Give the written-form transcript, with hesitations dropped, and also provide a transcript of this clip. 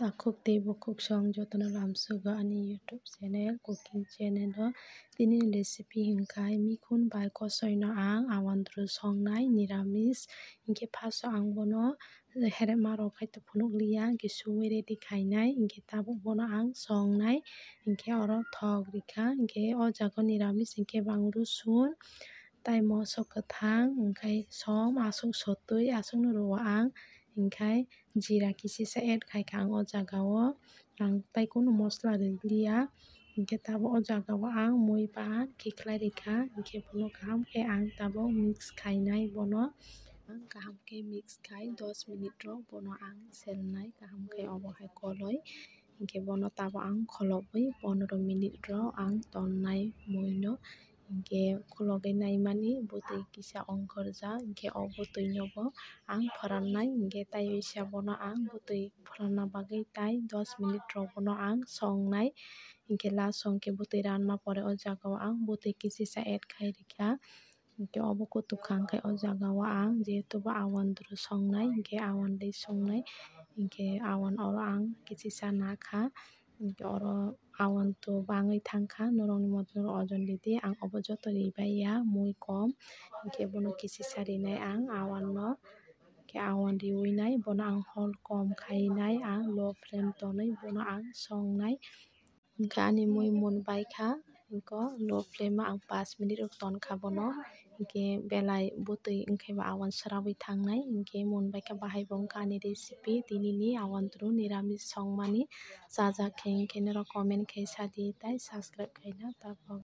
Takuk tebo kuk song jotno ramsuga ani YouTube channel cooking channel o tini recipe hingkai mikhun bai kosoino ang awandro songnai niramis hingke paso ang bono herema rok hai phunukliya hingke suwui ready khainai hingke tabuk bono ang songnai hingke oro thok rikha hingke o jaga niramis hingke bang rosun tai moso kwthang hingkai som asuk sotui asuk no ro ang hingkai jeera kisisa add khaikha ang o jaga o ang tai kono mosla rwliya hingke tabuk o jaga o ang mui ban kiklai rikha hingke bono kaham ke ang tabuk mix khainai bono ang kaham ke mix khai 10 minute rok bono ang selnai kaham ke obo hai koloi hingke bono tabuk ang kholobwi 15 minute rok ang tonnai mui no hingke khulogwi naimani bwtui kisa ongkorjak hingke o bwtui no bo ang fwrannai hingke tai oisa bono ang bwtui fwranna bagui tai 10 minute rok bono ang songnai hingke last songke bwtui ranma pore o jaga o ang bwtui kisisa add khai rikha hingke obo kutuk kha o jaga o ang jehetu bo awandro songnai hingke awandui songnai hingke awan oro ang kisisa nakha hingke oro awan to bangui thangkha norokni modorok ojon ridi ang obo joto ribaiya mui kom hingke bono kisisa rinai ang awan no hingke awan riui nai bono ang hol kom khai nai ang low flame tonwi bono ang songnai hingke ani mui munbaikha hingke low flame o ang 5 minute rok tonkha bono hingke belai bwtui wngkhai bo awan srabui thangnai hingke munbaikha bahai bo wngkha ani recipe tinini awandro niramis songmani chajak khe hingke noro comment khai sadi tai subscribe khai na tapok.